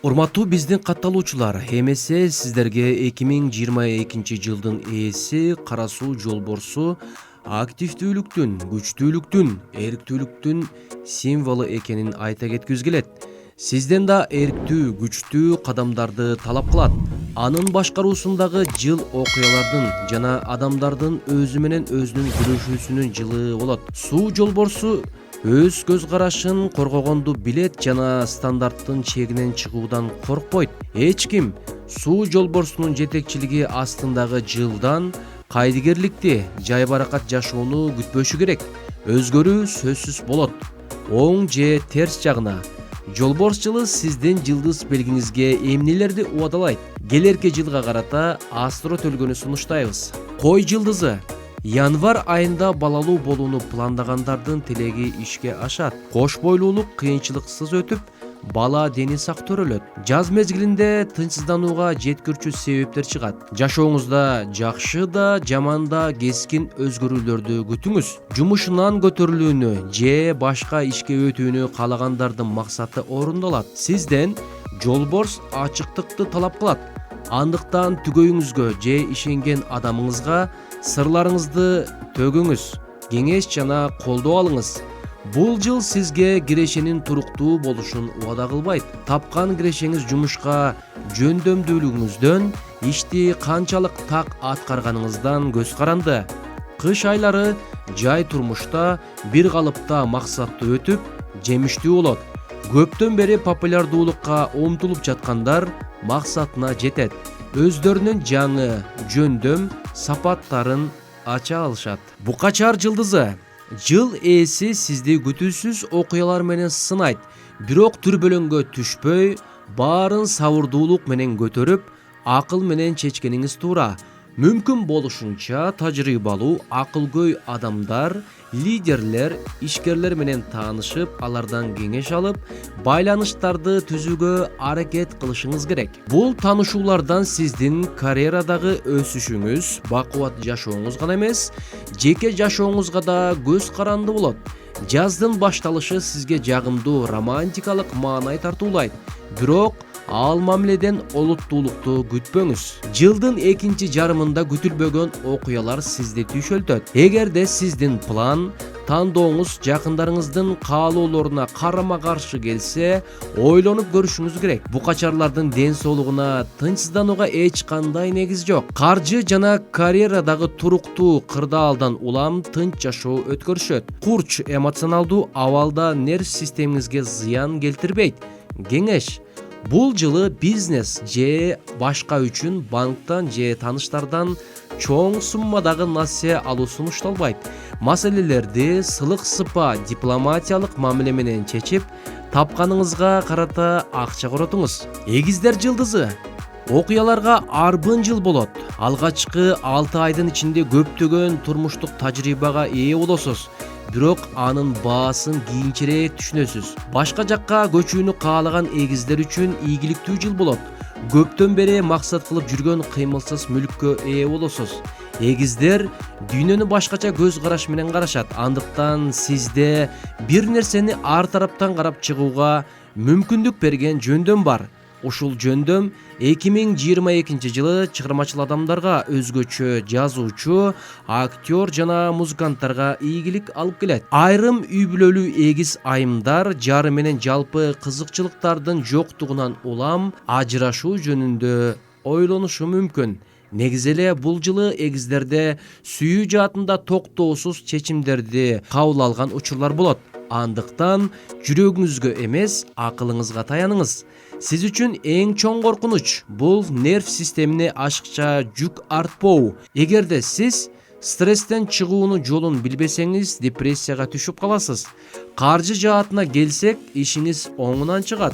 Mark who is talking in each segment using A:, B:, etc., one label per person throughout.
A: Урматтуу биздин катталуучулар, эмесе сиздерге 2022 жылдын ээси Кара суу жолборсу активдүүлүктүн, күчтүүлүктүн, эрктүүлүктүн символу экенин айта кеткибиз келет. Сизден да эрктүү, күчтүү кадамдарды талап кылат. Анын башкаруусундагы жыл окуялардын жана адамдардын өзү менен өзүнүн күрөшүүсүнүн жылы болот. Суу жолборсу өз көз карашын коргогонду билет жана стандарттын чегинен чыгуудан коркпойт. Эч ким суу жолборсунун жетекчилиги астындагы жылдан кайдыгерликти, жай баракат жашоону күтпөшү керек. Өзгөрүү сөзсүз болот. Оң же терс жагына. Жолборс жылы сиздин жылдыз белгиңизге эмнелерди убадалайт? Келерки жылга карата астро төлгөнү сунуштайбыз. Кой жылдызы. Январь айында балалуу болууну пландагандардын тилеги ишке ашат. Кош бойлуулук кыйынчылыксыз өтүп, бала дени сак төрөлөт. Жаз мезгилинде тынчсызданууга жеткирчү себептер чыгат. Жашооңузда жакшы да, жаман да кескин өзгөрүүлөрдү күтүңүз. Жумушунан көтөрүлүүнү же башка ишке өтүүнү каалагандардын максаты орундалат. Сизден жолборс ачыктыкты талап кылат. Андыктан түгөйүңүзгө же ишенген адамыңызга сырларыңызды төгүңүз, кеңеш жана колдоо алыңыз. Бул жыл сизге кирешенин туруктуу болушун убада кылбайт. Тапкан кирешеңиз жумушка жөндөмдүүлүгүңүздөн, ишти канчалык так аткарганыңыздан көз каранды. Кыш айлары жай турмушта бир калыпта максатты өтүп, жемиштүү болот. Көптөн бери популярдуулукка умтулуп жаткандар максатына жетет. Өздөрүнүн жаңы жөндөм сапаттарын ача алышат. Букачар жылдызы. Жыл ээси сизди күтүүсүз окуялар менен сынайт. Бирок түрбөлөңгө түшпөй, баарын сабырдуулук менен көтөрүп, акыл менен чечкениңиз туура. Мүмкүн болушунча тажрыйбалуу, акылгөй адамдар, лидерлер, ишкерлер менен таанышып, алардан кеңеш алып, байланыштарды түзүүгө аракет кылышыңыз керек. Бул таанышуулардан сиздин карьерадагы өсүшүңүз, бакубат жашооңуз гана эмес, жеке жашооңузга да көз каранды болот. Жаздын башталышы сизге жагымдуу романтикалык маанай тартуулайт. Бирок ал мамиледен олуттуулукту күтпөңүз. Жылдын экинчи жарымында күтүлбөгөн окуялар сизди түйшөлтөт. Эгерде сиздин план, тандооңуз жакындарыңыздын каалоолоруна карама-каршы келсе, ойлонуп көрүшүңүз керек. Букачарлардын ден соолугуна тынчсызданууга эч кандай негиз жок. Каржы жана карьерадагы туруктуу кырдаалдан улам тынч жашоо өткөрүшөт. Курч эмоционалдуу абалда нерв системиңизге зыян келтирбейт. Кеңеш: бул жылы бизнес же башка үчүн банктан же тааныштардан чоң суммадагы насыя алуу сунушталбайт. Маселелерди сылык-сыпа дипломатиялык мамиле менен чечип, тапканыңызга карата акча коротуңуз. Эгиздер жылдызы. Окуяларга арбын жыл болот. Алгачкы 6 айдын ичинде көптөгөн турмуштук тажрыйбага ээ болосуз. Бирок анын баасын кийинчерээк түшүнөсүз. Башка жакка көчүүнү каалаган эгиздер үчүн ийгиликтүү жыл болот. Көптөн бери максат кылып жүргөн кыймылсыз мүлккө ээ болосуз. Эгиздер дүйнөнү башкача көз караш менен карашат. Андыктан сизде бир нерсени ар тараптан карап чыгууга мүмкүндүк берген жөндөм бар. Ушул жөндөм 2022 жылы чыгармачыл адамдарга, өзгөчө жазуучу, актер жана музыканттарга ийгилик алып келет. Айрым үй бүлөлүү эгиз айымдар жары менен жалпы кызыкчылыктардын жоктугунан улам ажырашуу жөнүндө ойлонушу мүмкүн. Негизи эле бул жылы эгиздерде сүйүү жаатында токтоосуз чечимдерди кабыл алган учурлар болот. Андыктан жүрөгүңүзгө эмес, акылыңызга таяныңыз. Сиз үчүн эң чоң коркунуч бул нерв системине ашыкча жүк артпоо. Эгерде сиз стресстен чыгууну жолун билбесеңиз, депрессияга түшүп каласыз. Каржы жаатына келсек, ишиңиз оңунан чыгат.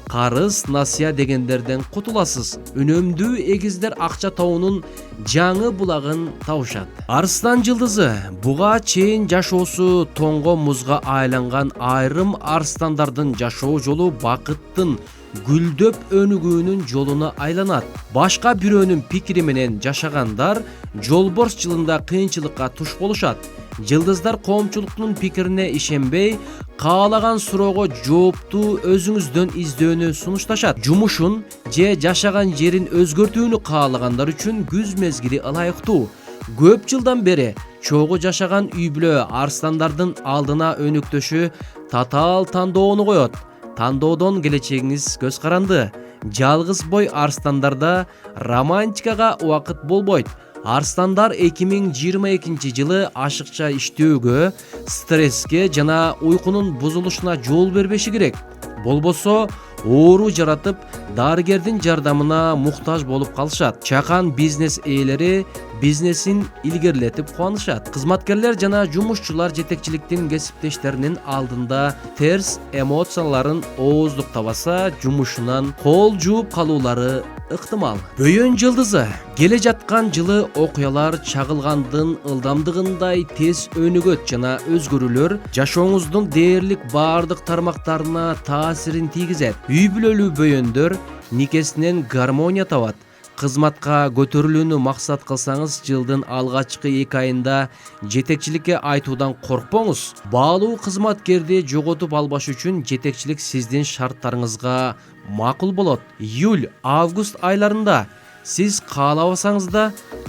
A: Карыз, насыя дегендерден кутуласыз. Үнөмдүү эгиздер акча табуунун жаңы булагын табышат. Арстан жылдызы. Буга чейин жашоосу тоңго музга айланган айрым арстандардын жашоо жолу бакыттын гүлдөп өнүгүүнүн жолуна айланат. Башка бирөөнүн пикири менен жашагандар жолборс жылында кыйынчылыкка туш болушат. Жылдыздар коомчулуктун пикирине ишенбей, каалаган суроого жоопту өзүңүздөн издөөнү сунушташат. Жумушун же жашаган жерин өзгөртүүнү каалагандар үчүн күз мезгили ылайыктуу. Көп жылдан бери чогуу жашаган үй бүлө арстандардын алдына өнөктөшү татаал тандоону коет. Тандоодон келечегиңиз көз каранды. Жалгыз бой арстандарда романтикага убакыт болбойт. Арстандар 2022 жылы ашыкча иштөөгө, стресске жана уйкунун бузулушуна жол бербеши керек. Болбосо оору жаратып, дарыгердин жардамына муктаж болуп калышат. Чакан бизнес ээлери бизнесин илгерилетип кубанышат. Кызматкерлер жана жумушчулар жетекчиликтин кесиптештеринин алдында терс эмоцияларын ооздуктабаса, жумушунан кол жууп калуулары ыктымал. Бөйөн жылдызы келе жаткан жылы окуялар чагылгандын ылдамдыгындай тез өнүгөт жана өзгөрүүлөр жашооңуздун дээрлик баардык тармактарына таасирин тийгизет. Үй бүлөлүү бөйөндөр никесинен гармония табат. Кызматка көтөрүлүүнү максат кылсаңыз, жылдын алгачкы 2 айында жетекчиликке айтуудан коркпоңуз. Баалуу кызматкерди жоготуп албаш үчүн жетекчилик сиздин шарттарыңызга макул болот. Июль-август айларында сиз каалабасаңыз да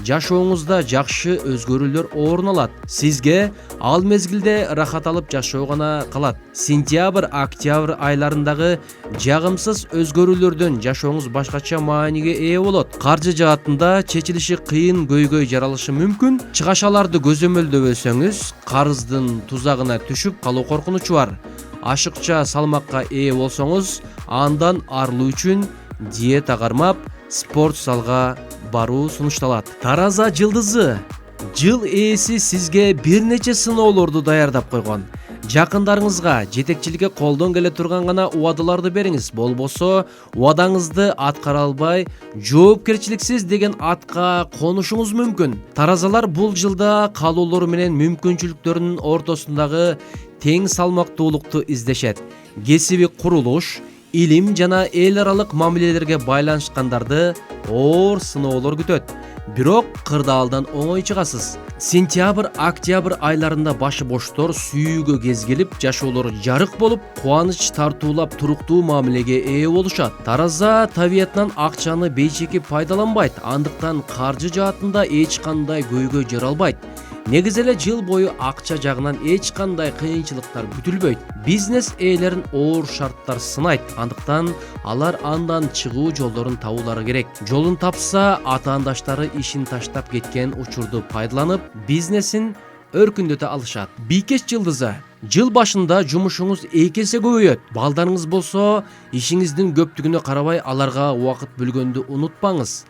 A: жашооңузда жакшы өзгөрүүлөр орун алат. Сизге ал мезгилде рахат алып жашоо гана калат. Сентябрь-октябрь айларындагы жагымсыз өзгөрүүлөрдөн жашооңуз башкача мааниге ээ болот. Каржы жаатында чечилиши кыйын көйгөй жаралышы мүмкүн. Чыгашаларды көзөмөлдөбөсөңүз, карыздын тузагына түшүп калуу коркунучу бар. Ашыкча салмакка ээ болсоңуз, андан арылуу үчүн диета кармап, спорт залга баруу сунушталат. Тараза жылдызы. Жыл ээси сизге бир нече сыноолорду даярдап койгон. Жакындарыңызга жетекчиликке колдон келе турган гана убадаларды бериңиз. Болбосо, убадаңызды аткара албай, жоопкерчиликсиз деген атка конушуңуз мүмкүн. Таразалар бул жылда калоолору менен мүмкүнчүлүктөрүнүн ортосундагы тең салмактуулукту издешет. Кесиби курулуш, илим жана эл аралык мамилелерге байланышкандарды оор сыноолор күтөт. Бирок кырдаалдан оңой чыгасыз. Сентябрь-октябрь айларында башы боштор сүйүүгө кез келип, жашоолору жарык болуп, кубаныч тартуулап туруктуу мамилеге ээ болушат. Тараза табиятынан акчаны бейчеки пайдаланбайт, андыктан каржы жаатында эч кандай көйгөй жаралбайт. Негизи эле жыл бою акча жагынан эч кандай кыйынчылыктар күтүлбөйт. Бизнес ээлерин оор шарттар сынайт, андыктан алар андан чыгуу жолдорун табуулары керек. Жолун тапса, атаандаштары ишин таштап кеткен учурду пайдаланып, бизнесин өркүндөтө алышат. Бийкеш жылдызы. Жыл башында жумушуңуз 2 эсе көбөйөт. Балдарыңыз болсо, ишиңиздин көптүгүнө карабай аларга убакыт бөлгөндү унутпаңыз.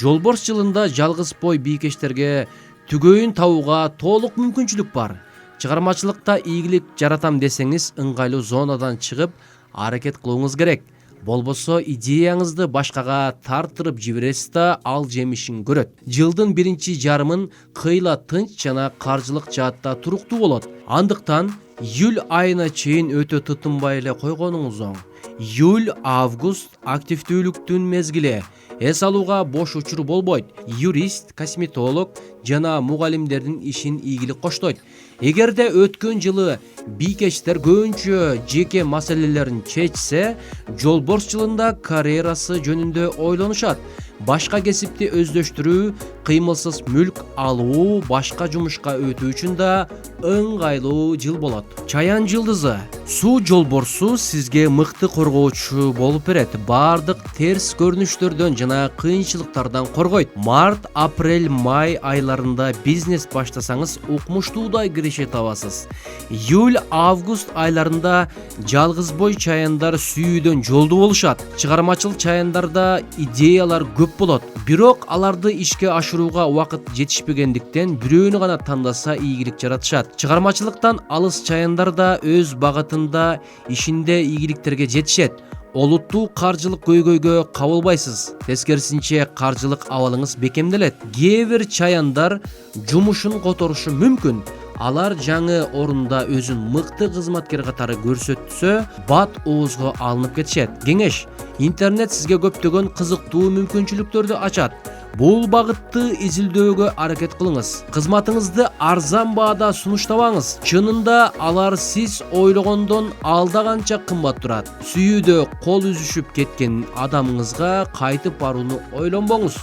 A: Жолборс жылында жалгыз бой бийкештерге түгөйүн табууга толук мүмкүнчүлүк бар. Чыгармачылыкта ийгилик жаратам десеңиз, ыңгайлуу зонадан чыгып, аракет кылууңуз керек. Болбосо идеяңызды башкага тартырып жибересиз да, ал жемишин көрөт. Жылдын биринчи жарымын кыйла тынч жана каржылык жаатта туруктуу болот. Андыктан июль айына чейин өтө тытынбай эле койгонуңуз оң. Июль-август активдүүлүктүн мезгили. Эс алууга бош учур болбойт. Юрист, косметолог жана мугалимдердин ишин ийгилик коштойт. Эгерде өткөн жылы бийкештер көбүнчө жеке маселелерин чечсе, жолборс жылында карьерасы жөнүндө ойлонушат. Башка кесипти өздөштүрүү, кыймылсыз мүлк алуу, башка жумушка өтүү үчүн да ыңгайлуу жыл болот. Чаян жылдызы. Суу жолборсу сизге мыкты коргоочу болуп берет. Бардык терс көрүнүштөрдөн жана кыйынчылыктардан коргойт. Март, апрель, май айларында бизнес баштасаңыз, укмуштуудай киреше табасыз. Июль, август айларында жалгыз бой чаяндар сүйүүдөн жолду болушат. Чыгармачыл чаяндарда идеялар көп болот. Бирок аларды ишке ашырууга убакыт жетишпегендиктен бирөөнү гана тандаса ийгилик жаратышат. Чыгармачылыктан алыс чаяндар да өз багытында ишинде ийгиликтерге жетишет. Олуттуу каржылык көйгөйгө кабылбайсыз. Тескерисинче каржылык абалыңыз бекемделет. Кээ бир чаяндар жумушун которушу мүмкүн. Алар жаңы орунда өзүн мыкты кызматкер катары көрсөтсө, бат оозго алынып кетишет. Кеңеш: интернет сизге көптөгөн кызыктуу мүмкүнчүлүктөрдү ачат. Бул багытты изилдөөгө аракет кылыңыз. Кызматыңызды арзан баада сунуштабаңыз. Чынында алар сиз ойлогондон алда канча кымбат турат. Сүйүүдө кол үзүшүп кеткен адамыңызга кайтып барууну ойлонбоңуз.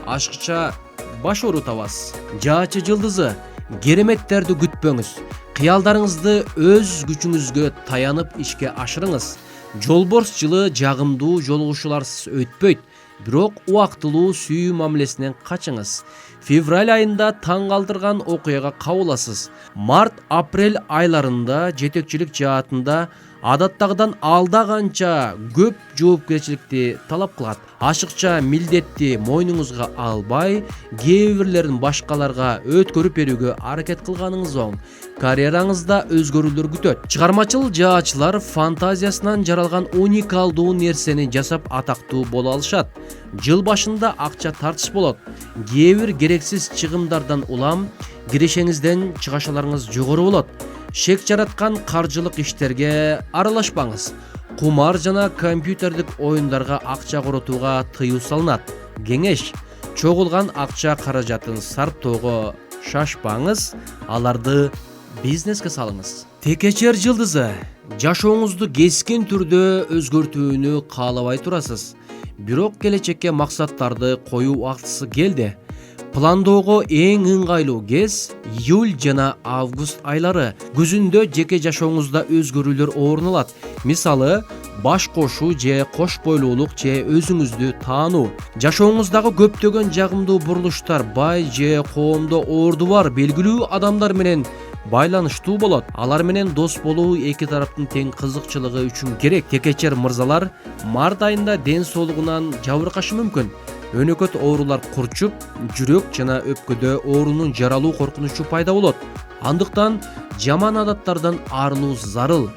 A: Ашыкча баш оорутабыз. Жаачы жылдызы, кереметтерди күтпөңүз. Кыялдарыңызды өз күчүңүзгө таянып ишке ашырыңыз. Жолборс жылы жагымдуу жолугушууларсыз өтпөйт. Бирок убактылуу сүйүү мамилесинен качыңыз. Февраль айында таң калтырган окуяга кабыласыз. Март-апрель айларында жетекчилик жаатында адаттагыдан алда канча көп жоопкерчиликти талап кылат. Ашыкча милдетти мойнуңузга албай, кээ бирлерин башкаларга өткөрүп берүүгө аракет кылганыңыз оң. Карьераңызда өзгөрүүлөр күтөт. Чыгармачыл жаачылар фантазиясынан жаралган уникалдуу нерсени жасап атактуу боло алышат. Жыл башында акча тартыш болот. Кээ бир керексиз чыгымдардан улам кирешеңизден чыгашаларыңыз жогору болот. Шек жараткан каржылык иштерге аралашпаңыз. Кумар жана компьютердик оюндарга акча коротууга тыюу салынат. Кеңеш: чогулган акча каражатын сарптоого шашпаңыз, аларды бизнеске салыңыз. Текечер жылдызы, жашооңузду кескин түрдө өзгөртүүнү каалабай турасыз. Бирок келечекке максаттарды коюу убактысы келди. Пландоого эң ыңгайлуу кез июль жана август айлары. Күзүндө жеке жашооңузда өзгөрүүлөр орун алат. Мисалы, баш кошуу же кош бойлуулук же өзүңүздү таануу. Жашооңуздагы көптөгөн жагымдуу бурулуштар бай же коомдо орду бар белгилүү адамдар менен байланыштуу болот. Алар менен дос болуу эки тараптын тең кызыкчылыгы үчүн керек. Текечер мырзалар март айында ден соолугунан жабыркашы мүмкүн. Өнөкөт оорулар курчуп, жүрөк жана өпкөдө оорунун жаралуу коркунучу пайда болот. Андыктан жаман адаттардан арынуу зарыл.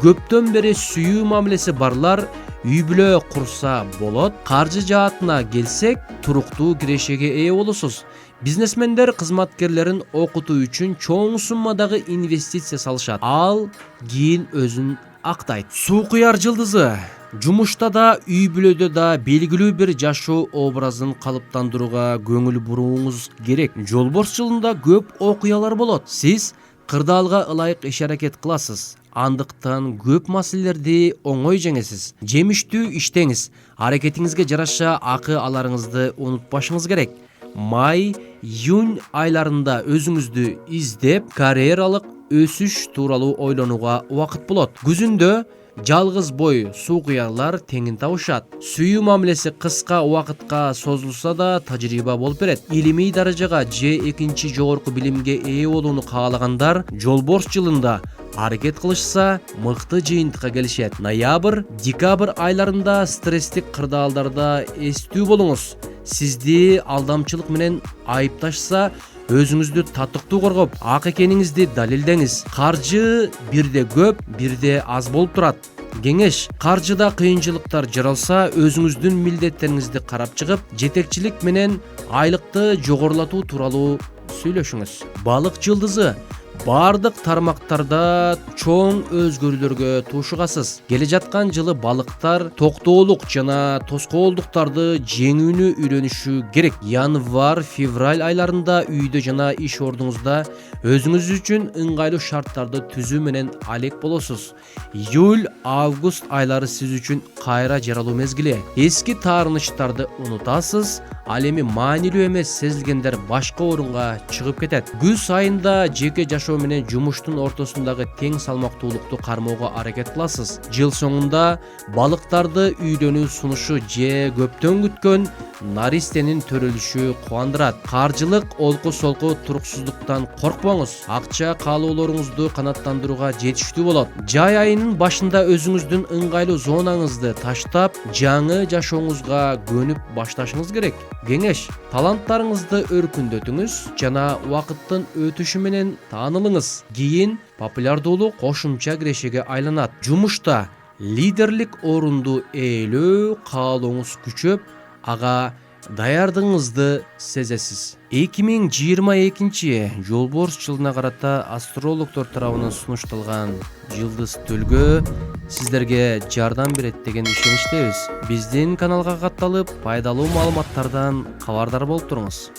A: Көптөн бери сүйүү мамилеси барлар үй бүлө курса болот. Каржы жаатына келсек, туруктуу кирешеге ээ болосуз. Бизнесмендер кызматкерлерин окутуу үчүн чоң суммадагы инвестиция салышат. Ал кийин өзүн актайт. Суу куяр жылдызы, жумушта да, үй бүлөдө да белгилүү бир жашоо образын калыптандырууга көңүл бурууңуз керек. Жолборс жылында көп окуялар болот. Сиз кырдаалга ылайык иш-аракет кыласыз. Андыктан көп маселелерди оңой жеңесиз. Жемиштүү иштеңиз. Аракетиңизге жараша акы аларыңызды унутпашыңыз керек. Май, июнь айларында өзүңүздү издеп, карьералык өсүш тууралуу ойлонууга убакыт болот. Күзүндө жалгыз бой суу куярлар теңин табышат. Сүйүү мамилеси кыска убакытка созулса да тажрыйба болуп берет. Илимий даражага же экинчи жогорку билимге ээ болууну каалагандар жолборс жылында аракет кылышса, мыкты жыйынтыкка келишет. Ноябрь, декабрь айларында стресстик кырдаалдарда эстүү болуңуз. Сизди алдамчылык менен айыпташса, өзүңүздү татыктуу коргоп, ак экениңизди далилдеңиз. Каржы бирде көп, бирде аз болуп турат. Кеңеш: каржыда кыйынчылыктар жаралса, өзүңүздүн милдеттериңизди карап чыгып, жетекчилик менен айлыкты жогорулатуу тууралуу сүйлөшүңүз. Балык жылдызы, бардык тармактарда чоң өзгөрүүлөргө туушугасыз. Келе жаткан жылы балыктар токтоолук жана тоскоолдуктарды жеңүүнү үйрөнүшү керек. Январь, февраль айларында үйдө жана иш ордуңузда өзүңүз үчүн ыңгайлуу шарттарды түзүү менен алек болосуз. Июль, август айлары сиз үчүн кайра жаралуу мезгили. Эски таарыныштарды унутасыз. Ал эми маанилүү эмес сезилгендер башка орунга чыгып кетет. Күз айында жеке жашоо менен жумуштун ортосундагы тең салмактуулукту кармоого аракет кыласыз. Жыл соңунда балыктарды үйлөнүү сунушу же көптөн күткөн наристенин төрөлүшү кубандырат. Каржылык олку-солку туруксуздуктан коркпоңуз. Акча каалоолоруңузду канааттандырууга жетиштүү болот. Жай айынын башында өзүңүздүн ыңгайлуу зонаңызды таштап, жаңы жашооңузга көнүп башташыңыз керек. Кеңеш: таланттарыңызды өркүндөтүңүз жана убакыттын өтүшү менен таанылыңыз. Кийин популярдуулук кошумча кирешеге айланат. Жумушта лидерлик орунду ээлөө каалооңуз күчөп, ага даярдыгыңызды сезесиз. 2022 жолборс жылына карата астрологдор тарабынан сунушталган жылдыз төлгө сиздерге жардам берет деген ишеничтебиз. Биздин каналга катталып пайдалуу маалыматтардан кабардар болуп туруңуз.